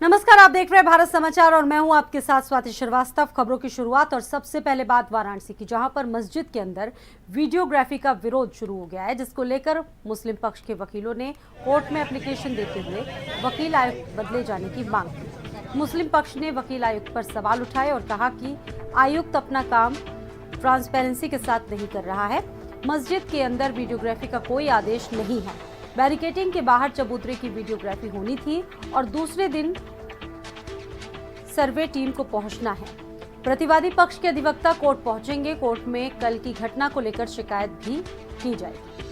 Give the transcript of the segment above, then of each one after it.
नमस्कार, आप देख रहे हैं भारत समाचार और मैं हूं आपके साथ स्वाति श्रीवास्तव। खबरों की शुरुआत और सबसे पहले बात वाराणसी की, जहां पर मस्जिद के अंदर वीडियोग्राफी का विरोध शुरू हो गया है, जिसको लेकर मुस्लिम पक्ष के वकीलों ने कोर्ट में एप्लीकेशन देते हुए वकील आयुक्त बदले जाने की मांग की। मुस्लिम पक्ष ने वकील आयुक्त पर सवाल उठाए और कहा कि आयुक्त अपना काम ट्रांसपेरेंसी के साथ नहीं कर रहा है। मस्जिद के अंदर वीडियोग्राफी का कोई आदेश नहीं है। बैरिकेडिंग के बाहर चबूतरे की वीडियोग्राफी होनी थी और दूसरे दिन सर्वे टीम को पहुंचना है। प्रतिवादी पक्ष के अधिवक्ता कोर्ट पहुंचेंगे। कोर्ट में कल की घटना को लेकर शिकायत भी की जाएगी।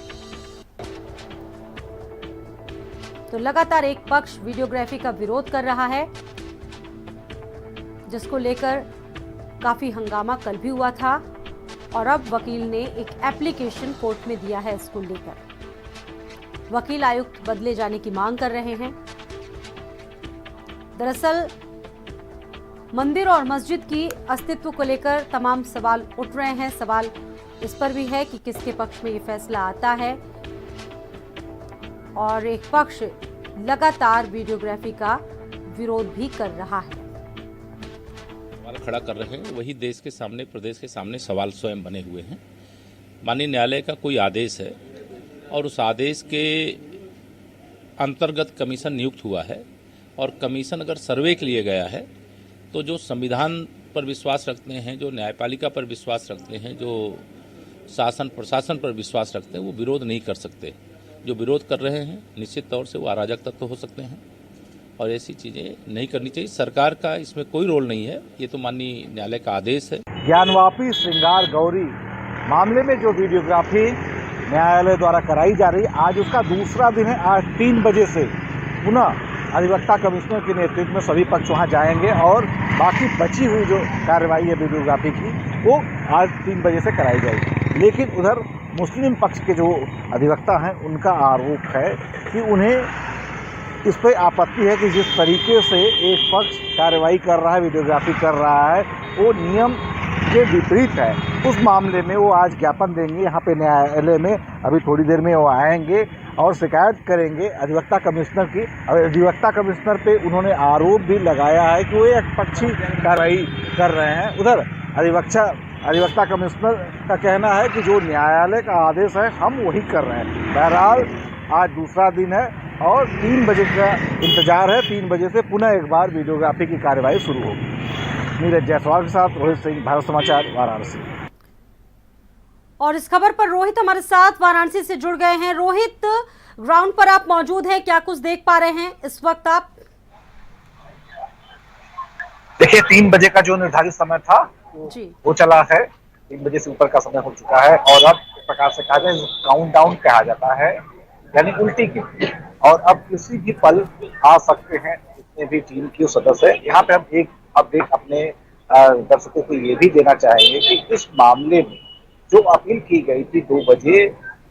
तो लगातार एक पक्ष वीडियोग्राफी का विरोध कर रहा है, जिसको लेकर काफी हंगामा कल भी हुआ था और अब वकील ने एक एप्लीकेशन कोर्ट में दिया है। इसको लेकर वकील आयुक्त बदले जाने की मांग कर रहे हैं। दरअसल मंदिर और मस्जिद की अस्तित्व को लेकर तमाम सवाल उठ रहे हैं। सवाल इस पर भी है कि किसके पक्ष में ये फैसला आता है, और एक पक्ष लगातार वीडियोग्राफी का विरोध भी कर रहा है। सवाल खड़ा कर रहे हैं, वही देश के सामने, प्रदेश के सामने सवाल स्वयं बने हुए हैं। माननीय न्यायालय का कोई आदेश है और उस आदेश के अंतर्गत कमीशन नियुक्त हुआ है, और कमीशन अगर सर्वे के लिए गया है तो जो संविधान पर विश्वास रखते हैं, जो न्यायपालिका पर विश्वास रखते हैं, जो शासन प्रशासन पर विश्वास रखते हैं, वो विरोध नहीं कर सकते। जो विरोध कर रहे हैं निश्चित तौर से वो अराजक तत्व हो सकते हैं और ऐसी चीज़ें नहीं करनी चाहिए। सरकार का इसमें कोई रोल नहीं है, ये तो माननीय न्यायालय का आदेश है। ज्ञानवापी श्रृंगार गौरी मामले में जो वीडियोग्राफी न्यायालय द्वारा कराई जा रही, आज उसका दूसरा दिन है। आज 3 बजे से पुनः अधिवक्ता कमिश्नर के नेतृत्व में सभी पक्ष वहां जाएंगे और बाकी बची हुई जो कार्रवाई है वीडियोग्राफी की, वो आज 3 बजे से कराई जाएगी। लेकिन उधर मुस्लिम पक्ष के जो अधिवक्ता हैं, उनका आरोप है कि उन्हें इस पर आपत्ति है कि जिस तरीके से एक पक्ष कार्रवाई कर रहा है, वीडियोग्राफी कर रहा है, वो नियम के विपरीत है। उस मामले में वो आज ज्ञापन देंगे यहाँ पे न्यायालय में। अभी थोड़ी देर में वो आएंगे और शिकायत करेंगे अधिवक्ता कमिश्नर की। और अधिवक्ता कमिश्नर पे उन्होंने आरोप भी लगाया है कि वो एक पक्षी कार्रवाई कर रहे हैं। उधर अधिवक्ता कमिश्नर का कहना है कि जो न्यायालय का आदेश है हम वही कर रहे हैं। बहरहाल आज दूसरा दिन है और 3 बजे का इंतजार है। 3 बजे से पुनः एक बार वीडियोग्राफी की कार्रवाई शुरू होगी। नीरज जायसवाल के साथ रोहित सिंह, भारत समाचार, वाराणसी। और इस खबर पर रोहित हमारे साथ वाराणसी से जुड़ गए हैं। रोहित, ग्राउंड पर आप मौजूद हैं, क्या कुछ देख पा रहे हैं इस वक्त आप? देखिए, 3 बजे का जो निर्धारित समय था वो चला है। 3 बजे से ऊपर का समय हो चुका है और अब एक प्रकार से कहा जाए काउंटडाउन कहा जाता है, यानी उल्टी की। और अब किसी भी पल आ सकते हैं जितने भी टीम के सदस्य। यहाँ पे हम एक अपडेट अपने दर्शकों को ये भी देना चाहेंगे कि इस मामले में जो अपील की गई थी 2 बजे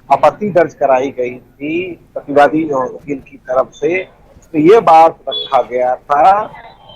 आपत्ति दर्ज कराई गई थी प्रतिवादी वकील की तरफ से, तो ये बात रखा गया था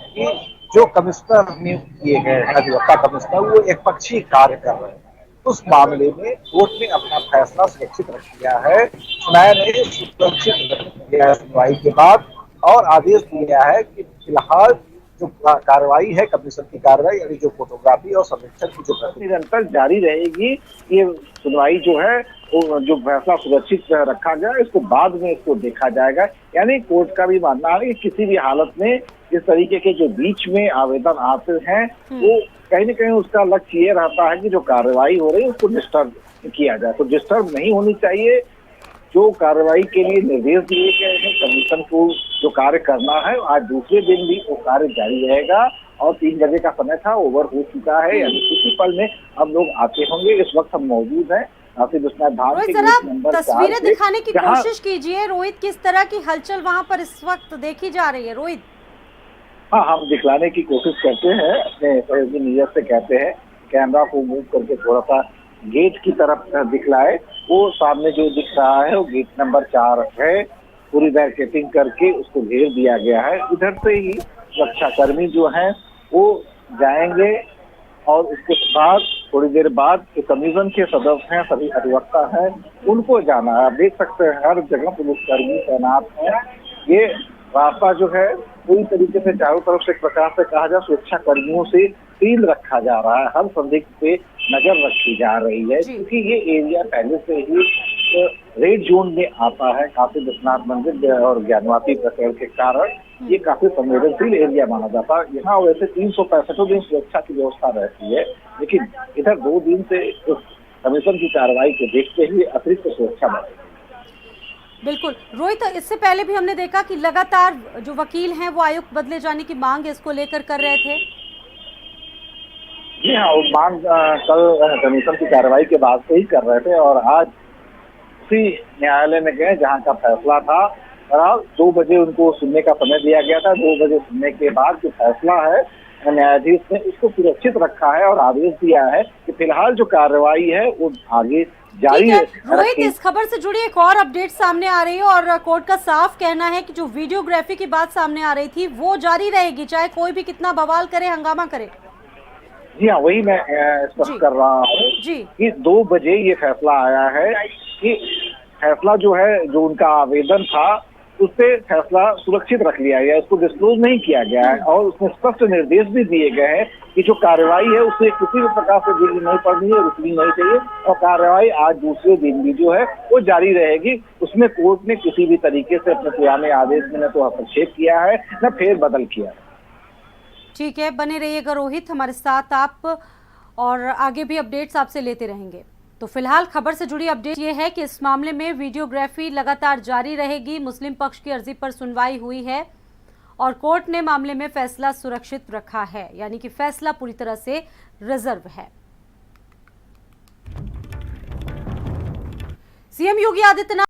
कि जो कमिश्नर नियुक्त किए गए हैं, अधिवक्ता कमिश्नर, वो एक पक्षी कार्य कर रहे हैं। उस मामले में कोर्ट ने अपना फैसला सुरक्षित रख लिया है। न्यायालय ने सुरक्षित रख लिया है सुनवाई के बाद और आदेश दिया है कि फिलहाल जो कार्रवाई है, कमीशन की कार्रवाई, यानी जो फोटोग्राफी और सर्वेक्षण की जो निरंतर जारी रहेगी। ये सुनवाई जो है वो जो फैसला सुरक्षित रखा गया, इसको बाद में इसको देखा जाएगा। यानी कोर्ट का भी मानना है कि किसी भी हालत में इस तरीके के जो बीच में आवेदन आते हैं, वो कहीं न कहीं उसका लक्ष्य ये रहता है कि जो कार्रवाई हो रही है उसको डिस्टर्ब किया जाए। तो डिस्टर्ब नहीं होनी चाहिए। जो कार्रवाई के लिए निर्देश दिए गए हैं कमीशन को, जो कार्य करना है, आज दूसरे दिन भी वो कार्य जारी रहेगा। और 3 बजे का समय था, ओवर हो चुका है, यानी किसी पल में हम लोग आते होंगे। इस वक्त हम मौजूद हैं तस्वीरें दिखाने की कोशिश कीजिए रोहित, किस तरह की हलचल वहां पर इस वक्त देखी जा रही है रोहित? हाँ, हम दिखलाने की कोशिश करते हैं, अपने सहयोगी नीरज से कहते हैं कैमरा को मूव करके थोड़ा सा गेट की तरफ दिखलाए। वो सामने जो दिख रहा है वो गेट नंबर 4 है। पूरी बैरिकेडिंग करके उसको घेर दिया गया है। इधर से ही सुरक्षाकर्मी जो हैं वो जाएंगे और उसके बाद थोड़ी देर बाद जो कमीशन के सदस्य हैं, सभी अधिवक्ता हैं, उनको जाना है। आप देख सकते हैं हर जगह पुलिसकर्मी तैनात हैं। ये रास्ता जो है पूरी तरीके से चारों तरफ से एक प्रकार से कहा जाए सुरक्षा कर्मियों से सील रखा जा रहा है। हर संदिग्ध पे नजर रखी जा रही है क्योंकि ये एरिया पहले से ही रेड जोन में आता है। काशी विश्वनाथ मंदिर और ज्ञानवापी प्रकरण के कारण ये काफी संवेदनशील एरिया माना जाता है। यहाँ वैसे 365 दिन सुरक्षा की व्यवस्था रहती है, लेकिन इधर 2 दिन से कमीशन की कार्रवाई को देखते हुए अतिरिक्त सुरक्षा बढ़ी। बिल्कुल रोहित, इससे पहले भी हमने देखा कि लगातार जो वकील हैं वो आयुक्त बदले जाने की मांग इसको लेकर कर रहे थे। जी हाँ, वो मांग कल कमीशन की कार्रवाई के बाद से ही कर रहे थे और आज उसी न्यायालय में गए जहां का फैसला था। और 2 बजे उनको सुनने का समय दिया गया था। 2 बजे सुनने के बाद जो फैसला है न्यायाधीश ने उसको सुरक्षित रखा है और आदेश दिया है कि फिलहाल जो कार्रवाई है वो आगे जारी है। रोहित, इस खबर से जुड़ी एक और अपडेट सामने आ रही है और कोर्ट का साफ कहना है कि जो वीडियोग्राफी की बात सामने आ रही थी वो जारी रहेगी, चाहे कोई भी कितना बवाल करे, हंगामा करे। जी हाँ, वही मैं स्पष्ट कर रहा हूँ कि 2 बजे ये फैसला आया है कि फैसला जो है, जो उनका आवेदन था उससे फैसला सुरक्षित रख लिया गया, इसको डिस्क्लोज नहीं किया गया है और उसमें स्पष्ट निर्देश भी दिए गए हैं कि जो कार्रवाई है उससे किसी भी प्रकार से देरी नहीं पड़नी है, रुकनी नहीं चाहिए और कार्रवाई आज दूसरे दिन भी जो है वो जारी रहेगी। उसमें कोर्ट ने किसी भी तरीके से अपने पुराने आदेश में न तो हस्तक्षेप किया है न फेर बदल किया है। ठीक है, बने रहिएगा रोहित हमारे साथ आप, और आगे भी अपडेट्स आपसे लेते रहेंगे। तो फिलहाल खबर से जुड़ी अपडेट ये है कि इस मामले में वीडियोग्राफी लगातार जारी रहेगी। मुस्लिम पक्ष की अर्जी पर सुनवाई हुई है और कोर्ट ने मामले में फैसला सुरक्षित रखा है, यानी कि फैसला पूरी तरह से रिजर्व है। सीएम योगी आदित्यनाथ